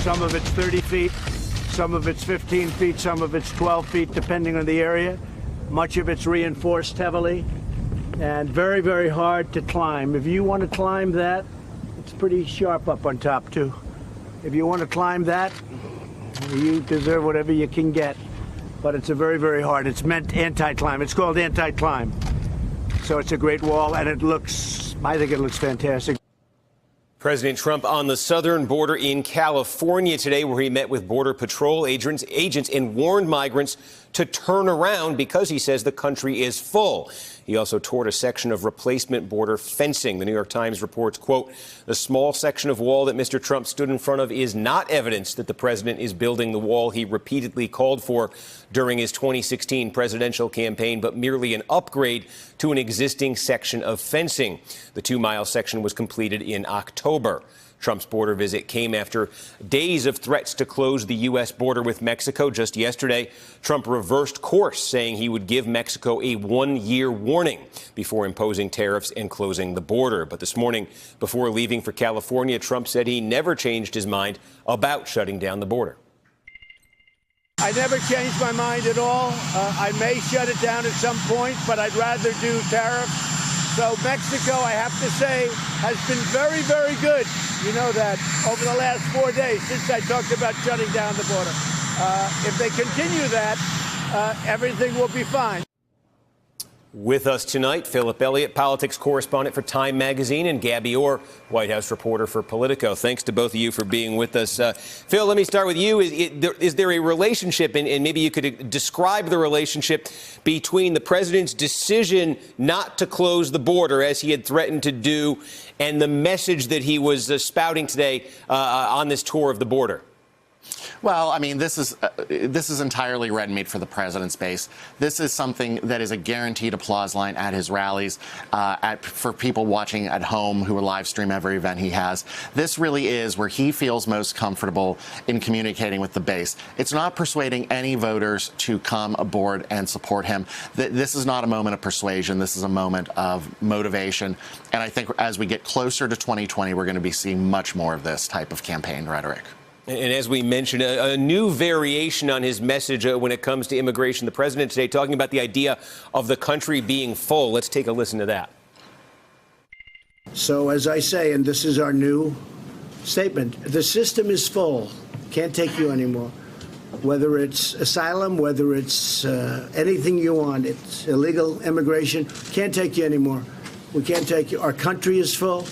Some of it's 30 feet, some of it's 15 feet, some of it's 12 feet, depending on the area. Much of it's reinforced heavily and very, very hard to climb. If you want to climb that, it's pretty sharp up on top, too. If you want to climb that, you deserve whatever you can get. But it's a very, very hard. It's meant anti-climb. It's called anti-climb. So it's a great wall, and it looks, I think it looks fantastic. President Trump on the southern border in California today, where he met with Border Patrol agents and warned migrants to turn around because he says the country is full. He also toured a section of replacement border fencing. The New York Times reports, quote, the small section of wall that Mr. Trump stood in front of is not evidence that the president is building the wall he repeatedly called for during his 2016 presidential campaign, but merely an upgrade to an existing section of fencing. The 2-mile section was completed in October. Trump's border visit came after days of threats to close the U.S. border with Mexico. Just yesterday, Trump reversed course, saying he would give Mexico a 1-year warning before imposing tariffs and closing the border. But this morning, before leaving for California, Trump said he never changed his mind about shutting down the border. I never changed my mind at all. I may shut it down at some point, but I'd rather do tariffs. So Mexico, I have to say, has been very, very good. You know that over the last 4 days since I talked about shutting down the border. If they continue that, everything will be fine. With us tonight, Philip Elliott, politics correspondent for Time Magazine, and Gabby Orr, White House reporter for Politico. Thanks to both of you for being with us. Phil, let me start with you. Is there a relationship, and maybe you could describe the relationship between the president's decision not to close the border, as he had threatened to do, and the message that he was spouting today on this tour of the border? Well, I mean, this is entirely red meat for the president's base. This is something that is a guaranteed applause line at his rallies, for people watching at home who will live stream every event he has. This really is where he feels most comfortable in communicating with the base. It's not persuading any voters to come aboard and support him. This is not a moment of persuasion. This is a moment of motivation. And I think as we get closer to 2020, we're going to be seeing much more of this type of campaign rhetoric. And as we mentioned, a new variation on his message when it comes to immigration. The president today talking about the idea of the country being full. Let's take a listen to that. So as I say, and this is our new statement, the system is full. Can't take you anymore. Whether it's asylum, whether it's anything you want, it's illegal immigration, can't take you anymore. We can't take you. Our country is full.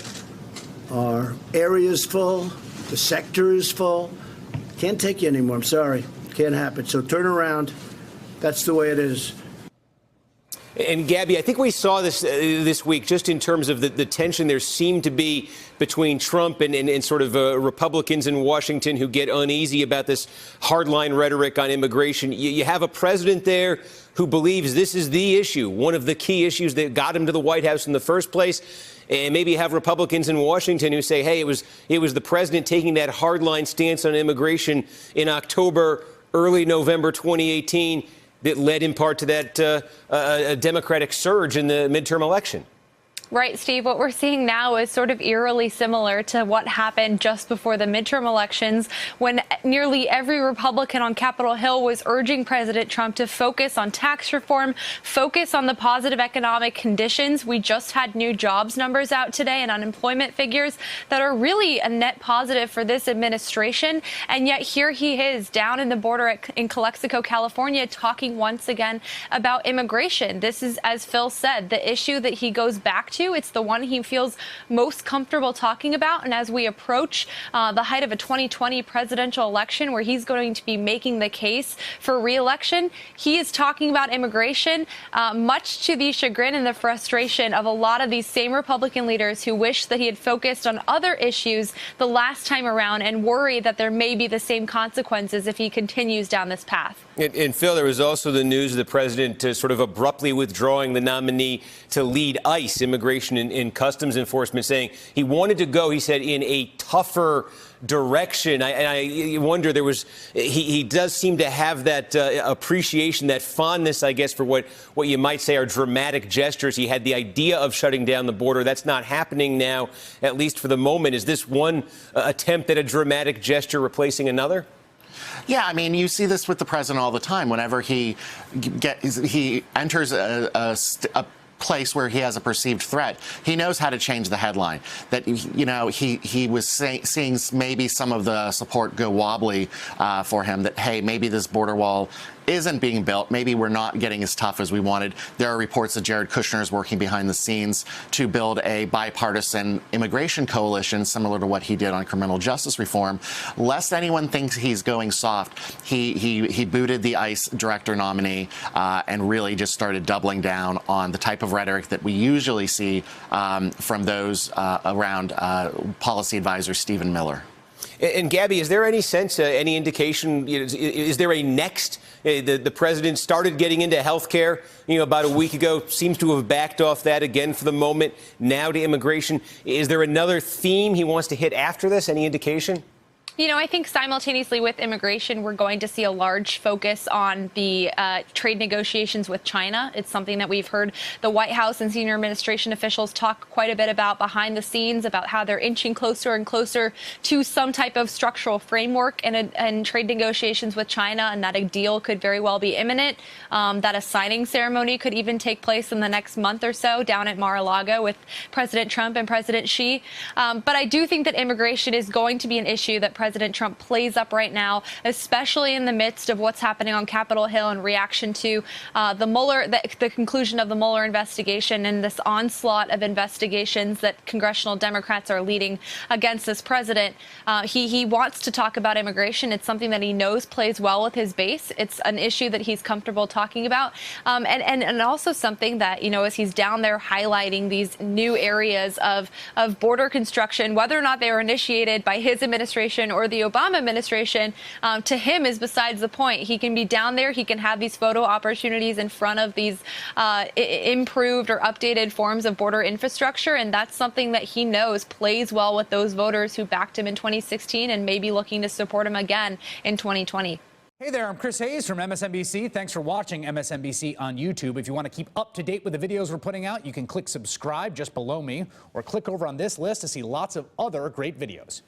Our area is full. The sector is full. Can't take you anymore. I'm sorry. Can't happen. So turn around. That's the way it is. And Gabby, I think we saw this this week, just in terms of the tension there seemed to be between Trump and sort of Republicans in Washington who get uneasy about this hardline rhetoric on immigration. You have a president there who believes this is the issue, one of the key issues that got him to the White House in the first place. And maybe you have Republicans in Washington who say, hey, it was the president taking that hardline stance on immigration in October, early November 2018 that led in part to that Democratic surge in the midterm election. Right, Steve. What we're seeing now is sort of eerily similar to what happened just before the midterm elections, when nearly every Republican on Capitol Hill was urging President Trump to focus on tax reform, focus on the positive economic conditions. We just had new jobs numbers out today and unemployment figures that are really a net positive for this administration. And yet here he is down in the border in Calexico, California, talking once again about immigration. This is, as Phil said, the issue that he goes back to. It's the one he feels most comfortable talking about. And as we approach the height of a 2020 presidential election, where he's going to be making the case for re-election, he is talking about immigration, much to the chagrin and the frustration of a lot of these same Republican leaders who wish that he had focused on other issues the last time around and worry that there may be the same consequences if he continues down this path. And Phil, there was also the news of the president sort of abruptly withdrawing the nominee to lead ICE, Immigration Immigration and Customs Enforcement, saying he wanted to go, he said, in a tougher direction. I wonder, he does seem to have that appreciation, that fondness, I guess, for what you might say are dramatic gestures. He had the idea of shutting down the border. That's not happening now, at least for the moment. Is this one attempt at a dramatic gesture replacing another? Yeah, I mean, you see this with the president all the time. Whenever he enters a place where he has a perceived threat, he knows how to change the headline. That, you know, he was seeing maybe some of the support go wobbly for him, that, hey, maybe this border wall isn't being built. Maybe we're not getting as tough as we wanted. There are reports that Jared Kushner is working behind the scenes to build a bipartisan immigration coalition similar to what he did on criminal justice reform. Lest anyone thinks he's going soft, he booted the ICE director nominee and really just started doubling down on the type of rhetoric that we usually see from those around policy advisor Stephen Miller. And Gabby, is there any sense, any indication, is there a next? The president started getting into health care, about a week ago, seems to have backed off that again for the moment, now to immigration. Is there another theme he wants to hit after this? Any indication? I think simultaneously with immigration, we're going to see a large focus on the trade negotiations with China. It's something that we've heard the White House and senior administration officials talk quite a bit about behind the scenes, about how they're inching closer and closer to some type of structural framework and trade negotiations with China, and that a deal could very well be imminent, that a signing ceremony could even take place in the next month or so down at Mar-a-Lago with President Trump and President Xi. But I do think that immigration is going to be an issue that President Trump plays up right now, especially in the midst of what's happening on Capitol Hill in reaction to the conclusion of the Mueller investigation and this onslaught of investigations that congressional Democrats are leading against this president. He wants to talk about immigration. It's something that he knows plays well with his base. It's an issue that he's comfortable talking about, and also something that, as he's down there highlighting these new areas of border construction, whether or not they were initiated by his administration or the Obama administration, to him is besides the point. He can be down there. He can have these photo opportunities in front of these improved or updated forms of border infrastructure. And that's something that he knows plays well with those voters who backed him in 2016 and may be looking to support him again in 2020. Hey there, I'm Chris Hayes from MSNBC. Thanks for watching MSNBC on YouTube. If you want to keep up to date with the videos we're putting out, you can click subscribe just below me or click over on this list to see lots of other great videos.